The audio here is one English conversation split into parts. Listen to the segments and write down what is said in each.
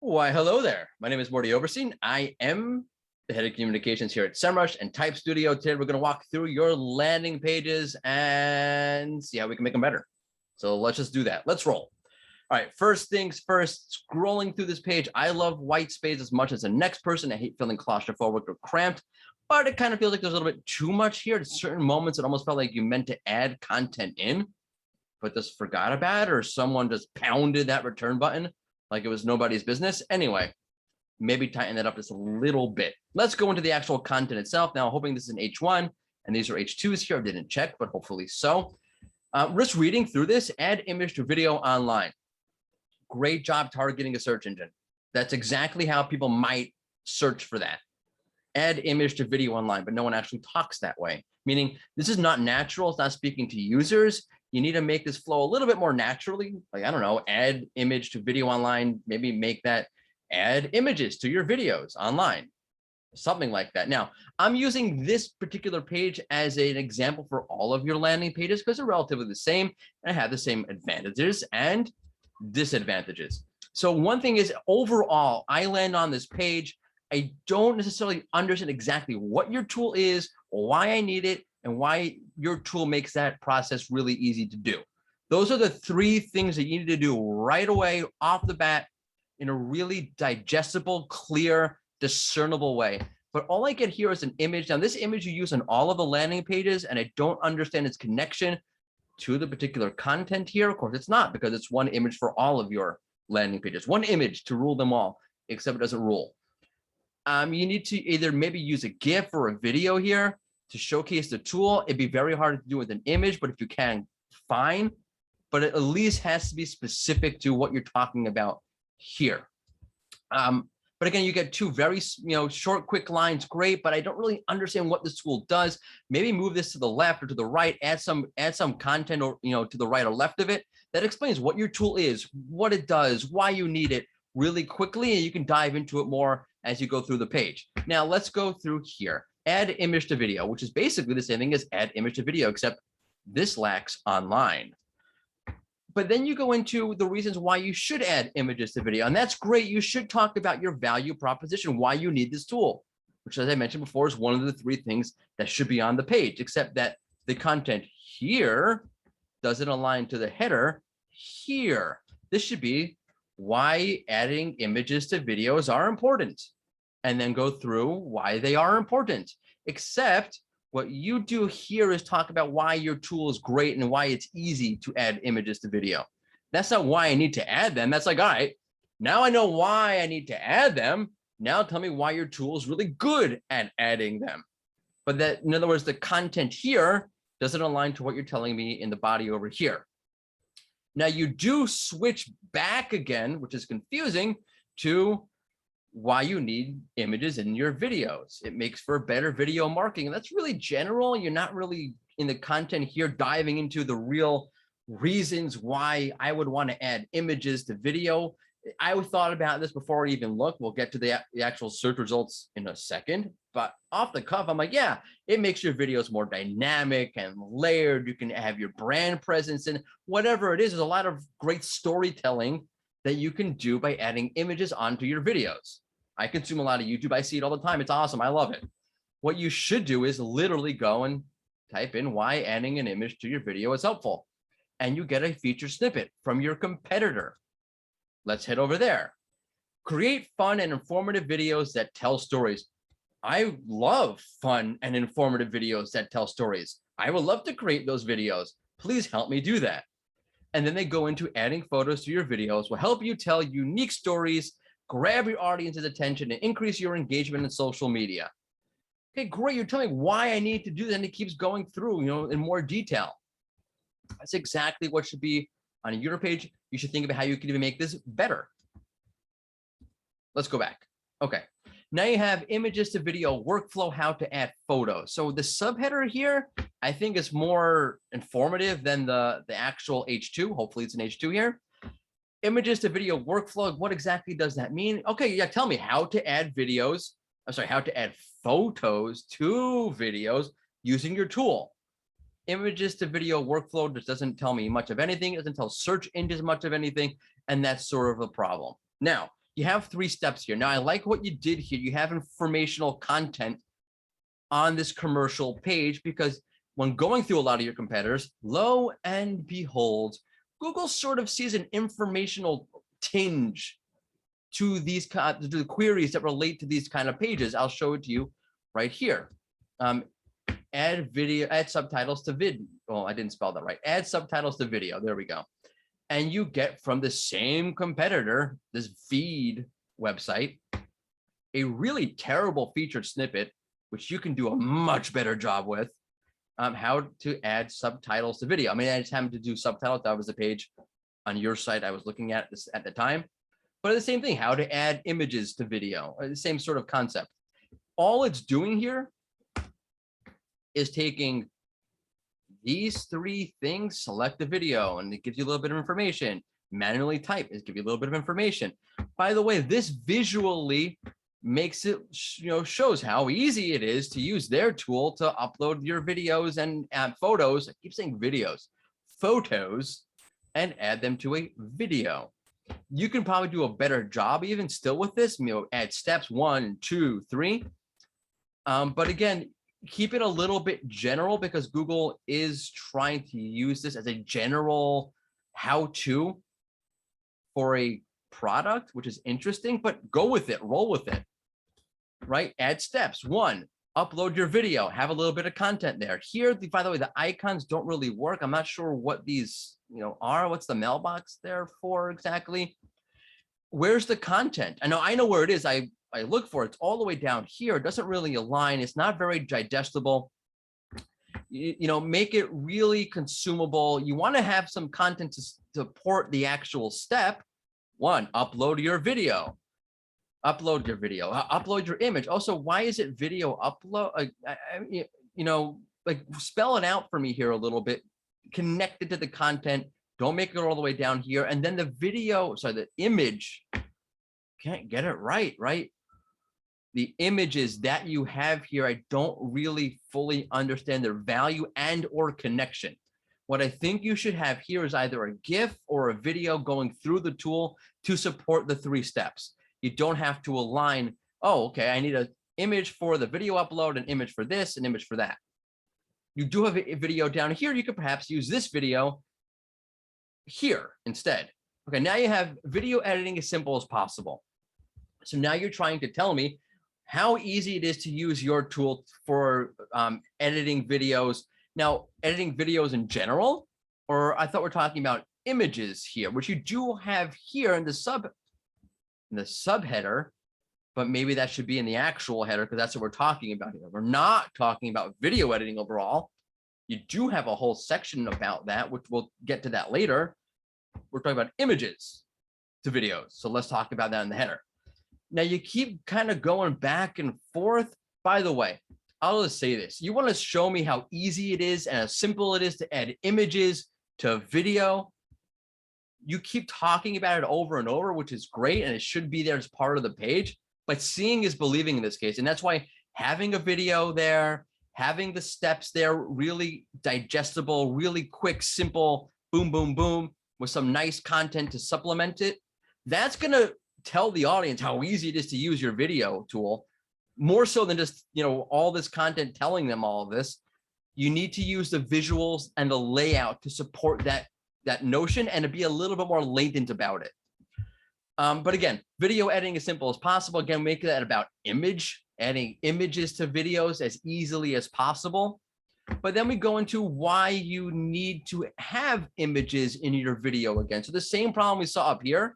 Why, hello there. My name is Morty Oberstein. I am the head of communications here at Semrush and Type Studio. Today, we're going to walk through your landing pages and see how we can make them better. So let's just do that. Let's roll. All right, first things first, scrolling through this page. I love white space as much as the next person. I hate feeling claustrophobic or cramped, but it kind of feels like there's a little bit too much here. At certain moments, it almost felt like you meant to add content in, but just forgot about it, or someone just pounded that return button like it was nobody's business. Anyway, maybe tighten that up just a little bit. Let's go into the actual content itself. Now, hoping this is an H1 and these are H2s here. I didn't check, but hopefully so. Just reading through this, add image to video online. Great job targeting a search engine. That's exactly how people might search for that. Add image to video online, but no one actually talks that way. Meaning this is not natural. It's not speaking to users. You need to make this flow a little bit more naturally. Like, I don't know, add image to video online, maybe make that add images to your videos online, something like that. Now, I'm using this particular page as an example for all of your landing pages because they're relatively the same and have the same advantages and disadvantages. So one thing is, overall, I land on this page. I don't necessarily understand exactly what your tool is, why I need it, and why your tool makes that process really easy to do. Those are the three things that you need to do right away off the bat in a really digestible, clear, discernible way. But all I get here is an image. Now, this image you use on all of the landing pages, and I don't understand its connection to the particular content here. Of course, it's not, because it's one image for all of your landing pages, one image to rule them all, except it doesn't rule. You need to either maybe use a GIF or a video here to showcase the tool. It'd be very hard to do with an image, but if you can, fine. But it at least has to be specific to what you're talking about here. But again, you get two very short, quick lines, great, but I don't really understand what this tool does. Maybe move this to the left or to the right, add some content or to the right or left of it that explains what your tool is, what it does, why you need it really quickly, and you can dive into it more as you go through the page. Now let's go through here. Add image to video, which is basically the same thing as add image to video, except this lacks online. But then you go into the reasons why you should add images to video. And that's great. You should talk about your value proposition, why you need this tool, which, as I mentioned before, is one of the three things that should be on the page, except that the content here doesn't align to the header here. This should be why adding images to videos are important, and then go through why they are important. Except what you do here is talk about why your tool is great and why it's easy to add images to video. That's not why I need to add them. That's like, all right, now I know why I need to add them. Now tell me why your tool is really good at adding them. But that, in other words, the content here doesn't align to what you're telling me in the body over here. Now you do switch back again, which is confusing, to why you need images in your videos. It makes for better video marketing. And that's really general. You're not really in the content here diving into the real reasons why I would want to add images to video. I thought about this before I even looked. We'll get to the actual search results in a second. But off the cuff, I'm like, yeah, it makes your videos more dynamic and layered. You can have your brand presence and whatever it is. There's a lot of great storytelling that you can do by adding images onto your videos. I consume a lot of YouTube. I see it all the time. It's awesome. I love it. What you should do is literally go and type in why adding an image to your video is helpful. And you get a feature snippet from your competitor. Let's head over there. Create fun and informative videos that tell stories. I love fun and informative videos that tell stories. I would love to create those videos. Please help me do that. And then they go into adding photos to your videos will help you tell unique stories, grab your audience's attention, and increase your engagement in social media. Okay, great. You're telling me why I need to do that, and it keeps going through, in more detail. That's exactly what should be on your page. You should think about how you can even make this better. Let's go back. Okay. Now you have images to video workflow, how to add photos. So the subheader here, I think is more informative than the actual H2. Hopefully it's an H2 here. Images to video workflow. What exactly does that mean? Okay, yeah, tell me how to add videos. I'm sorry, how to add photos to videos using your tool. Images to video workflow just doesn't tell me much of anything. It doesn't tell search engines much of anything. And that's sort of a problem. Now, you have 3 steps here. Now, I like what you did here. You have informational content on this commercial page, because when going through a lot of your competitors, lo and behold, Google sort of sees an informational tinge to these to the queries that relate to these kind of pages. I'll show it to you right here. Add subtitles to vid. Oh, I didn't spell that right. Add subtitles to video. There we go. And you get from the same competitor, this feed website, a really terrible featured snippet, which you can do a much better job with, how to add subtitles to video. I mean, I just happened to do subtitles. That was the page on your site I was looking at this at the time. But the same thing, how to add images to video, the same sort of concept. All it's doing here is taking these 3 things, select the video, and it gives you a little bit of information. Manually type, it gives you a little bit of information. By the way, this visually makes it, shows how easy it is to use their tool to upload your videos and photos. I keep saying videos, photos, and add them to a video. You can probably do a better job even still with this, add steps 1, 2, 3. But again, keep it a little bit general, because Google is trying to use this as a general how-to for a product, which is interesting, but go with it, roll with it, right? Add steps. 1, upload your video, have a little bit of content there. Here, by the way, the icons don't really work. I'm not sure what these, are. What's the mailbox there for exactly? Where's the content? I know where it is. I look for it. It's all the way down here. It doesn't really align. It's not very digestible. Make it really consumable. You want to have some content to support the actual step. 1, upload your video. Upload your video. Upload your image. Also, why is it video upload? Like spell it out for me here a little bit. Connect it to the content. Don't make it all the way down here. And then the video, sorry, the image, can't get it right? The images that you have here, I don't really fully understand their value and or connection. What I think you should have here is either a GIF or a video going through the tool to support the 3 steps. You don't have to align, oh, okay, I need an image for the video upload, an image for this, an image for that. You do have a video down here. You could perhaps use this video here instead. Okay, now you have video editing as simple as possible. So now you're trying to tell me how easy it is to use your tool for editing videos. Now, editing videos in general, or I thought we're talking about images here, which you do have here in the subheader, but maybe that should be in the actual header, because that's what we're talking about here. We're not talking about video editing overall. You do have a whole section about that, which we'll get to that later. We're talking about images to videos. So let's talk about that in the header. Now you keep kind of going back and forth. By the way, I'll just say this. You want to show me how easy it is and how simple it is to add images to video. You keep talking about it over and over, which is great, and it should be there as part of the page. But seeing is believing in this case. And that's why having a video there, having the steps there, really digestible, really quick, simple, boom, boom, boom, with some nice content to supplement it, that's going to tell the audience how easy it is to use your video tool, more so than just, all this content telling them all of this. You need to use the visuals and the layout to support that notion and to be a little bit more latent about it. But again, video editing as simple as possible. Again, make that about adding images to videos as easily as possible. But then we go into why you need to have images in your video again. So the same problem we saw up here,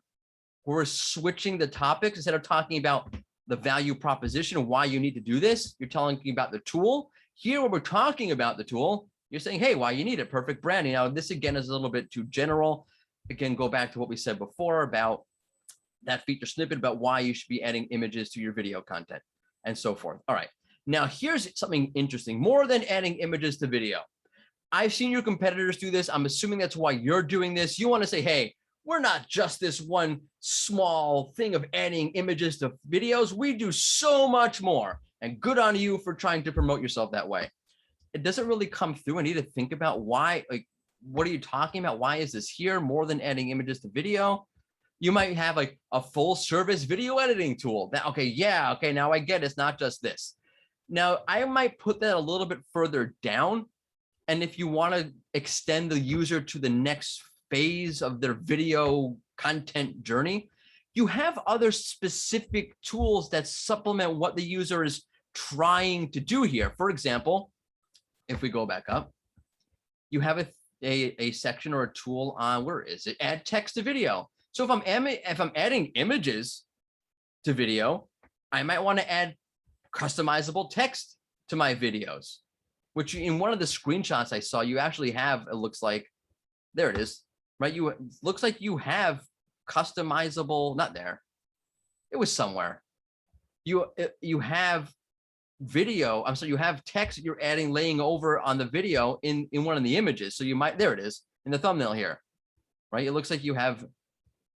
we're switching the topics. Instead of talking about the value proposition and why you need to do this, you're telling me about the tool. Here, when we're talking about the tool, you're saying, hey, why you need it, perfect branding. Now, this again is a little bit too general. Again, go back to what we said before about that feature snippet about why you should be adding images to your video content and so forth. All right. Now, here's something interesting. More than adding images to video, I've seen your competitors do this. I'm assuming that's why you're doing this. You want to say, hey, we're not just this one small thing of adding images to videos. We do so much more. And good on you for trying to promote yourself that way. It doesn't really come through. I need to think about why, like, what are you talking about? Why is this here more than adding images to video? You might have like a full service video editing tool. That, okay, yeah, okay, now I get it. It's not just this. Now, I might put that a little bit further down. And if you want to extend the user to the next phase of their video content journey, you have other specific tools that supplement what the user is trying to do here. For example, if we go back up, you have a section or a tool on, where is it? Add text to video. So if I'm adding images to video, I might want to add customizable text to my videos, which in one of the screenshots I saw, you actually have, it looks like, there it is, right? It looks like you have customizable, not there. It was somewhere. You have video, I'm sorry, you have text that you're adding, laying over on the video in one of the images. So you might, there it is in the thumbnail here, right? It looks like you have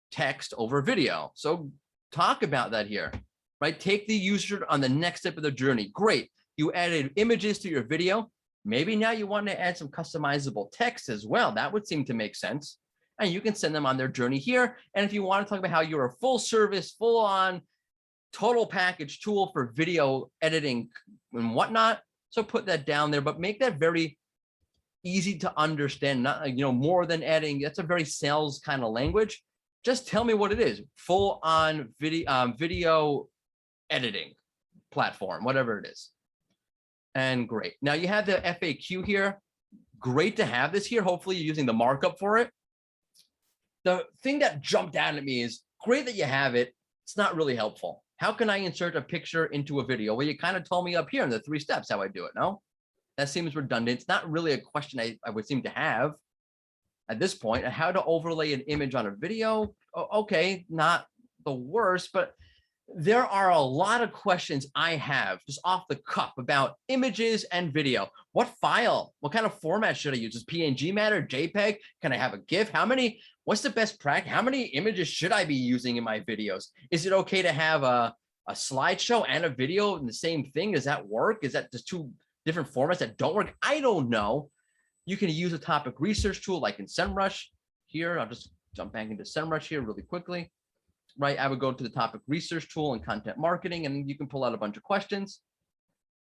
text over video. So talk about that here, right? Take the user on the next step of the journey. Great. You added images to your video. Maybe now you want to add some customizable text as well. That would seem to make sense. And you can send them on their journey here. And if you want to talk about how you're a full service, full on total package tool for video editing and whatnot, so put that down there, but make that very easy to understand. Not, more than adding, that's a very sales kind of language. Just tell me what it is. Full on video editing platform, whatever it is. And great. Now you have the FAQ here. Great to have this here. Hopefully you're using the markup for it. The thing that jumped out at me is, great that you have it. It's not really helpful. How can I insert a picture into a video? Well, you kind of told me up here in the 3 steps how I do it. No, that seems redundant. It's not really a question I would seem to have at this point. How to overlay an image on a video. Okay, not the worst, but there are a lot of questions I have just off the cuff about images and video. What file? What kind of format should I use? Does PNG matter? JPEG? Can I have a GIF? What's the best practice? How many images should I be using in my videos? Is it okay to have a slideshow and a video in the same thing? Does that work? Is that just 2 different formats that don't work? I don't know. You can use a topic research tool like in Semrush here. I'll just jump back into Semrush here really quickly. Right, I would go to the topic research tool and content marketing, and you can pull out a bunch of questions,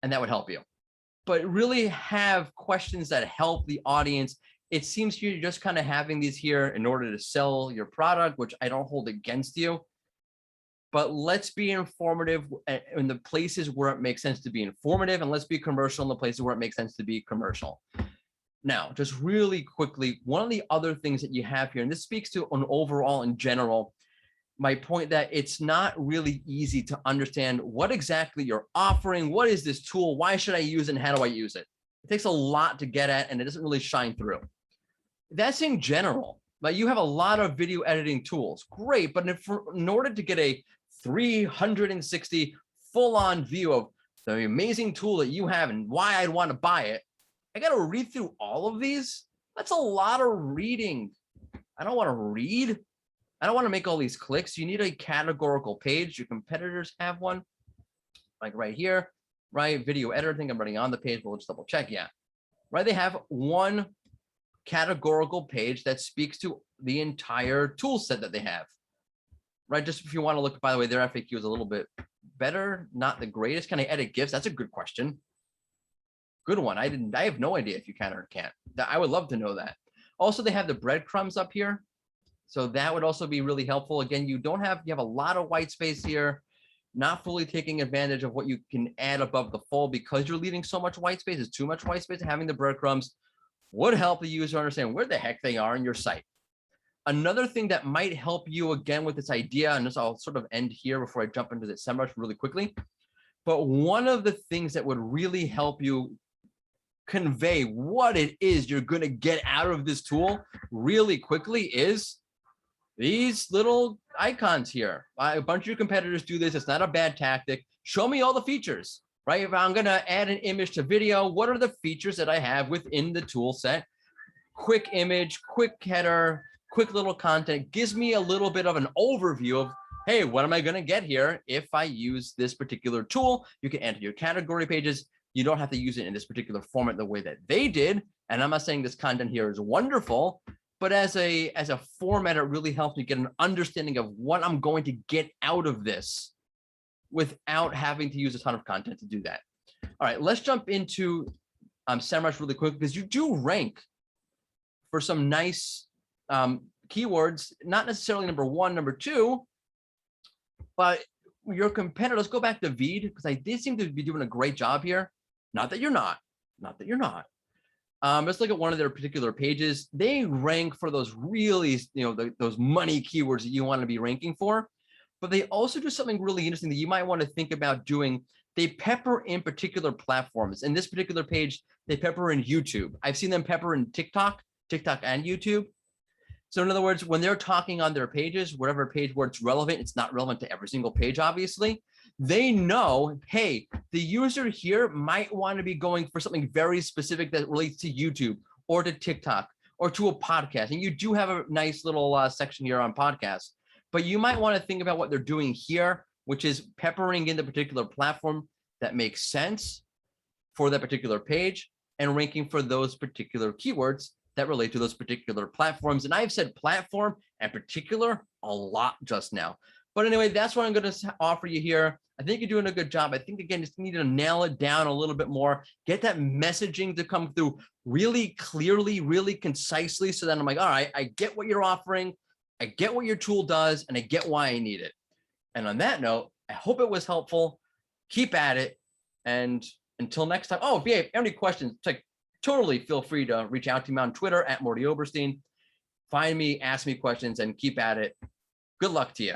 and that would help you. But really have questions that help the audience. It seems you're just kind of having these here in order to sell your product, which I don't hold against you. But let's be informative in the places where it makes sense to be informative, and let's be commercial in the places where it makes sense to be commercial. Now, just really quickly, one of the other things that you have here, and this speaks to an overall in general, my point that it's not really easy to understand what exactly you're offering. What is this tool? Why should I use it? And how do I use it? It takes a lot to get at, and it doesn't really shine through. That's in general. Like, you have a lot of video editing tools. Great. But in order to get a 360 full-on view of the amazing tool that you have and why I'd want to buy it, I got to read through all of these. That's a lot of reading. I don't want to read. I don't want to make all these clicks. You need a categorical page. Your competitors have one, like right here, right? Video editor. I think I'm running on the page, but we'll just double check. Yeah, right. They have one categorical page that speaks to the entire tool set that they have, right? Just if you want to look, by the way, their FAQ is a little bit better, not the greatest. Can I edit GIFs? That's a good question. Good one. I have no idea if you can or can't. I would love to know that. Also, they have the breadcrumbs up here. So that would also be really helpful. Again, you have a lot of white space here, not fully taking advantage of what you can add above the fold because you're leaving so much white space. It's too much white space. Having the breadcrumbs would help the user understand where the heck they are in your site. Another thing that might help you again with this idea, and this I'll sort of end here before I jump into the Semrush really quickly, but one of the things that would really help you convey what it is you're going to get out of this tool really quickly is these little icons here. A bunch of your competitors do this. It's not a bad tactic. Show me all the features, right? If I'm going to add an image to video, what are the features that I have within the tool set? Quick image, quick header, quick little content. Gives me a little bit of an overview of, hey, what am I going to get here if I use this particular tool? You can enter your category pages. You don't have to use it in this particular format the way that they did. And I'm not saying this content here is wonderful, but as a format, it really helps me get an understanding of what I'm going to get out of this without having to use a ton of content to do that. All right, let's jump into Semrush really quick, because you do rank for some nice keywords, not necessarily number 1, number 2, but your competitor. Let's go back to Veed, because they seem to be doing a great job here. Not that you're not. Let's look at one of their particular pages. They rank for those really, those money keywords that you want to be ranking for. But they also do something really interesting that you might want to think about doing. They pepper in particular platforms. In this particular page, they pepper in YouTube. I've seen them pepper in TikTok and YouTube. So in other words, when they're talking on their pages, whatever page where it's relevant, it's not relevant to every single page, obviously. They know, hey, the user here might want to be going for something very specific that relates to YouTube or to TikTok or to a podcast. And you do have a nice little section here on podcasts, but you might want to think about what they're doing here, which is peppering in the particular platform that makes sense for that particular page and ranking for those particular keywords that relate to those particular platforms. And I've said platform and particular a lot just now. But anyway, that's what I'm going to offer you here. I think you're doing a good job. I think, again, just need to nail it down a little bit more, get that messaging to come through really clearly, really concisely. So then I'm like, all right, I get what you're offering. I get what your tool does, and I get why I need it. And on that note, I hope it was helpful. Keep at it. And until next time. Oh, if you have any questions, totally feel free to reach out to me on Twitter @Morty Oberstein. Find me, ask me questions, and keep at it. Good luck to you.